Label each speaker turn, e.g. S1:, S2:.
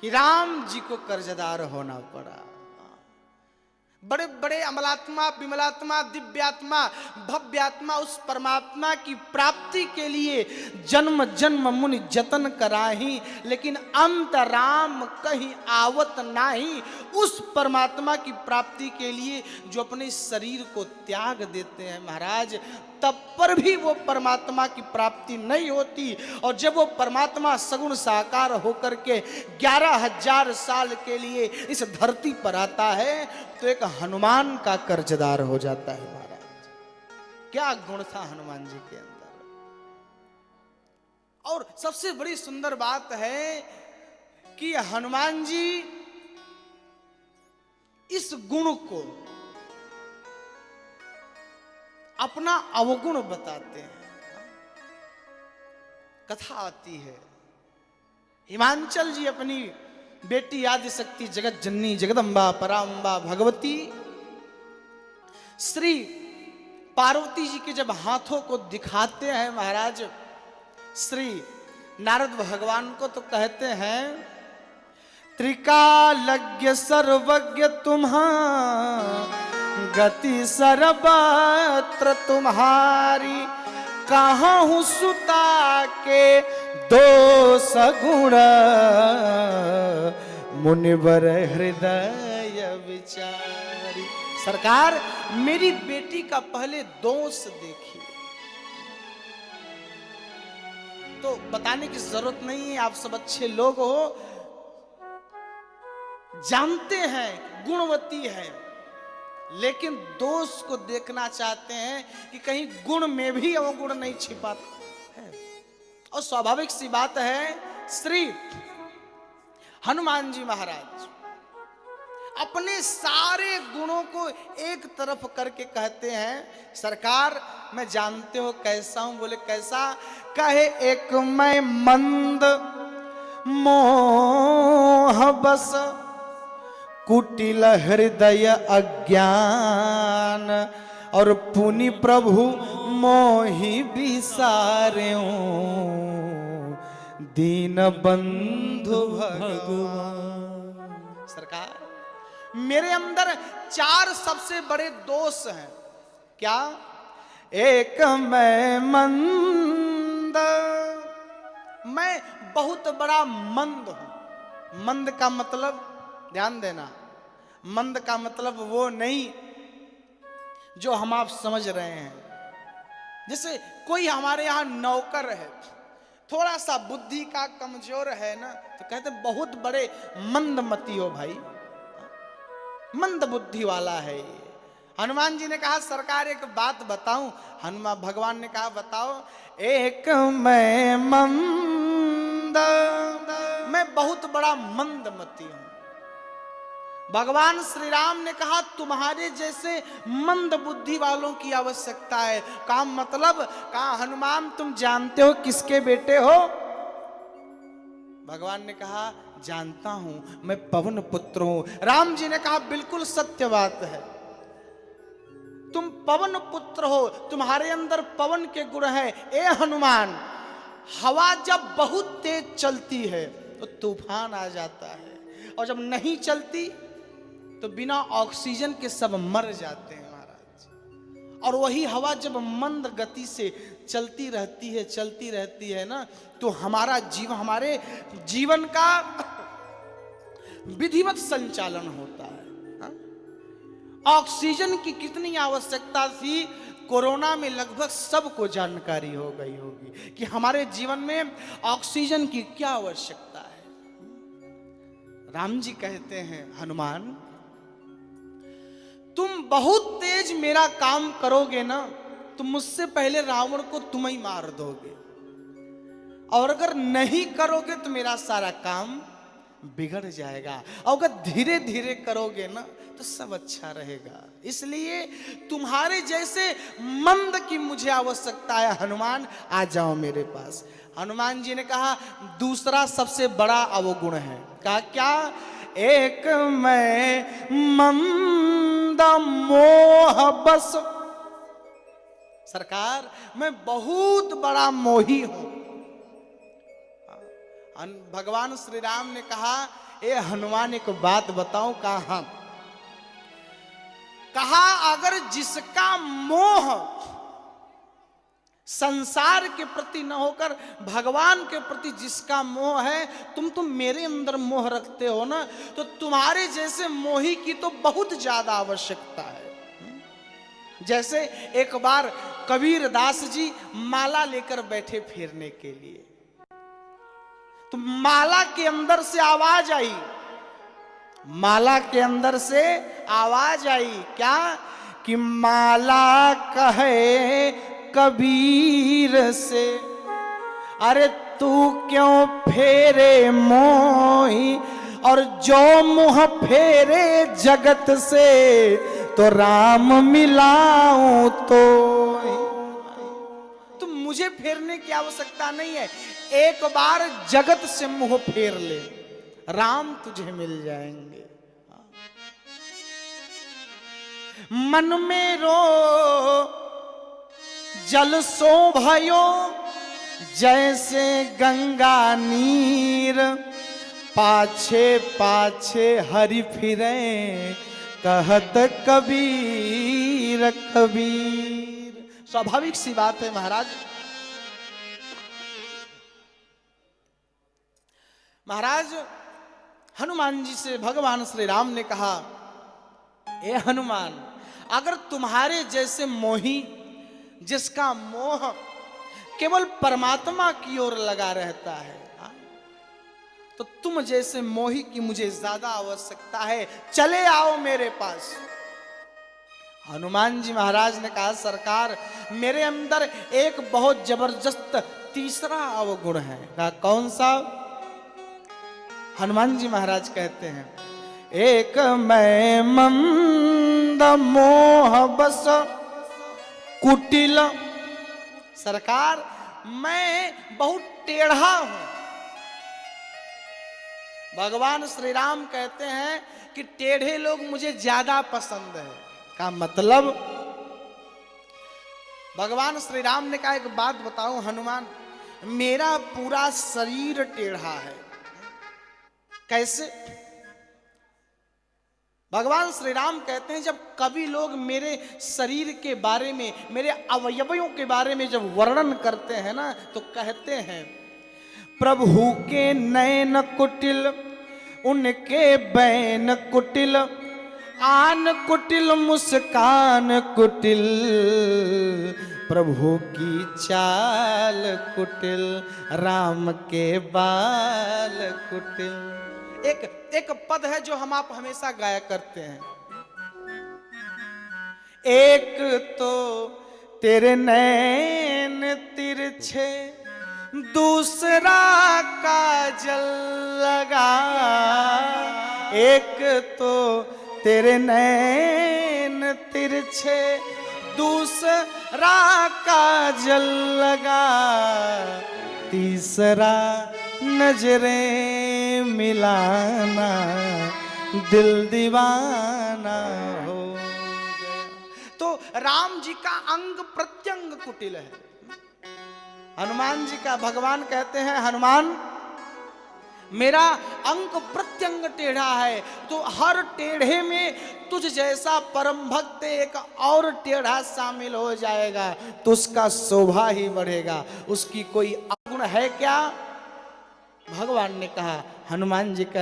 S1: कि राम जी को कर्जदार होना पड़ा। बड़े बड़े अमलात्मा, विमलात्मा, दिव्यात्मा, भव्यात्मा उस परमात्मा की प्राप्ति के लिए जन्म जन्म मुनि जतन कराही, लेकिन अंत राम कहीं आवत नाही। उस परमात्मा की प्राप्ति के लिए जो अपने शरीर को त्याग देते हैं महाराज, तब पर भी वो परमात्मा की प्राप्ति नहीं होती। और जब वो परमात्मा सगुण साकार होकर के 11,000 साल के लिए इस धरती पर आता है तो एक हनुमान का कर्जदार हो जाता है महाराज। क्या गुण था हनुमान जी के अंदर। और सबसे बड़ी सुंदर बात है कि हनुमान जी इस गुण को अपना अवगुण बताते हैं। कथा आती है, हिमांचल जी अपनी बेटी आदि शक्ति जगत जननी जगदम्बा पराम्बा भगवती श्री पार्वती जी के जब हाथों को दिखाते हैं महाराज श्री नारद भगवान को, तो कहते हैं त्रिकालज्ञ सर्वज्ञ तुम्हारा गति सर्वत्र तुम्हारी, कहाँ हूँ सुता के दोष गुण मुनिवर हृदय विचारी। सरकार मेरी बेटी का पहले दोष देखिए। तो बताने की जरूरत नहीं है, आप सब अच्छे लोग हो, जानते हैं गुणवती है, लेकिन दोष को देखना चाहते हैं कि कहीं गुण में भी अवगुण नहीं छिपा है। और स्वाभाविक सी बात है, श्री हनुमान जी महाराज अपने सारे गुणों को एक तरफ करके कहते हैं सरकार मैं जानते हो कैसा हूं। बोले कैसा? कहे एक मैं मंद मोह बस कुटिल हृदय अज्ञान, और पुनि प्रभु मोहि बिसारे दीन बंधु भगवान। सरकार मेरे अंदर 4 सबसे बड़े दोष हैं। क्या? एक मैं मंद, मैं बहुत बड़ा मंद हूं। मंद का मतलब ध्यान देना, मंद का मतलब वो नहीं जो हम आप समझ रहे हैं। जैसे कोई हमारे यहां नौकर है, थोड़ा सा बुद्धि का कमजोर है ना, तो कहते बहुत बड़े मंदमती हो भाई, मंद बुद्धि वाला है। हनुमान जी ने कहा सरकार एक बात बताऊं। हनुमान भगवान ने कहा बताओ। एक मैं मंद, मैं बहुत बड़ा मंदमती हूं। भगवान श्री राम ने कहा तुम्हारे जैसे मंद बुद्धि वालों की आवश्यकता है। कहा मतलब? कहा हनुमान तुम जानते हो किसके बेटे हो? भगवान ने कहा जानता हूं, मैं पवन पुत्र हूं। राम जी ने कहा बिल्कुल सत्य बात है, तुम पवन पुत्र हो, तुम्हारे अंदर पवन के गुण है। ए हनुमान, हवा जब बहुत तेज चलती है तो तूफान आ जाता है, और जब नहीं चलती तो बिना ऑक्सीजन के सब मर जाते हैं महाराज। और वही हवा जब मंद गति से चलती रहती है ना, तो हमारा जीवन, हमारे जीवन का विधिवत संचालन होता है। ऑक्सीजन की कितनी आवश्यकता थी, कोरोना में लगभग सबको जानकारी हो गई होगी कि हमारे जीवन में ऑक्सीजन की क्या आवश्यकता है। राम जी कहते हैं हनुमान तुम बहुत तेज मेरा काम करोगे ना, तो मुझसे पहले रावण को तुम ही मार दोगे, और अगर नहीं करोगे तो मेरा सारा काम बिगड़ जाएगा, और अगर धीरे धीरे करोगे ना तो सब अच्छा रहेगा। इसलिए तुम्हारे जैसे मंद की मुझे आवश्यकता है। हनुमान आ जाओ मेरे पास। हनुमान जी ने कहा दूसरा सबसे बड़ा अवगुण है। कहा क्या? एक मैं मंद मोह बस। सरकार मैं बहुत बड़ा मोही हूं। भगवान श्री राम ने कहा, ए हनुमान एक बात बताऊं। कहा अगर जिसका मोह संसार के प्रति न होकर भगवान के प्रति जिसका मोह है, तुम मेरे अंदर मोह रखते हो ना, तो तुम्हारे जैसे मोही की तो बहुत ज्यादा आवश्यकता है। जैसे एक बार कबीर दास जी माला लेकर बैठे फेरने के लिए, तो माला के अंदर से आवाज आई, माला के अंदर से आवाज आई क्या कि माला कहे कबीर से, अरे तू क्यों फेरे मोही, और जो मुंह फेरे जगत से, तो राम मिलाऊं तो मुझे फेरने की आवश्यकता नहीं है, एक बार जगत से मुंह फेर ले, राम तुझे मिल जाएंगे। मन में रो जल सो भयो, जैसे गंगा नीर, पाछे पाछे हरि फिरे, कहत कबीर कबीर। स्वाभाविक सी बात है महाराज। महाराज हनुमान जी से भगवान श्री राम ने कहा, ए हनुमान, अगर तुम्हारे जैसे मोही जिसका मोह केवल परमात्मा की ओर लगा रहता है, तो तुम जैसे मोही की मुझे ज्यादा आवश्यकता है, चले आओ मेरे पास। हनुमान जी महाराज ने कहा, सरकार मेरे अंदर एक बहुत जबरदस्त तीसरा अवगुण है। कहा कौन सा? हनुमान जी महाराज कहते हैं, एक मैं मंद मोह बस कुटिल। सरकार मैं बहुत टेढ़ा हूं। भगवान श्री राम कहते हैं कि टेढ़े लोग मुझे ज्यादा पसंद है। का मतलब? भगवान श्री राम ने कहा, एक बात बताऊं हनुमान, मेरा पूरा शरीर टेढ़ा है। कैसे? भगवान श्री राम कहते हैं, जब कभी लोग मेरे शरीर के बारे में, मेरे अवयवों के बारे में जब वर्णन करते हैं ना, तो कहते हैं, प्रभु के नयन कुटिल, उनके बैन कुटिल, आन कुटिल मुस्कान कुटिल, प्रभु की चाल कुटिल, राम के बाल कुटिल। एक पद है जो हम आप हमेशा गाया करते हैं, एक तो तेरे नैन तिरछे, दूसरा काजल लगा, एक तो तेरे नैन तिरछे, दूसरा काजल लगा, तीसरा नजरें मिलाना, दिल दीवाना हो गया। तो राम जी का अंग प्रत्यंग कुटिल है। हनुमान जी का भगवान कहते हैं, हनुमान मेरा अंग प्रत्यंग टेढ़ा है, तो हर टेढ़े में तुझ जैसा परम भक्त एक और टेढ़ा शामिल हो जाएगा, तो उसका शोभा ही बढ़ेगा। उसकी कोई अवगुण है क्या? भगवान ने कहा, हनुमान जी का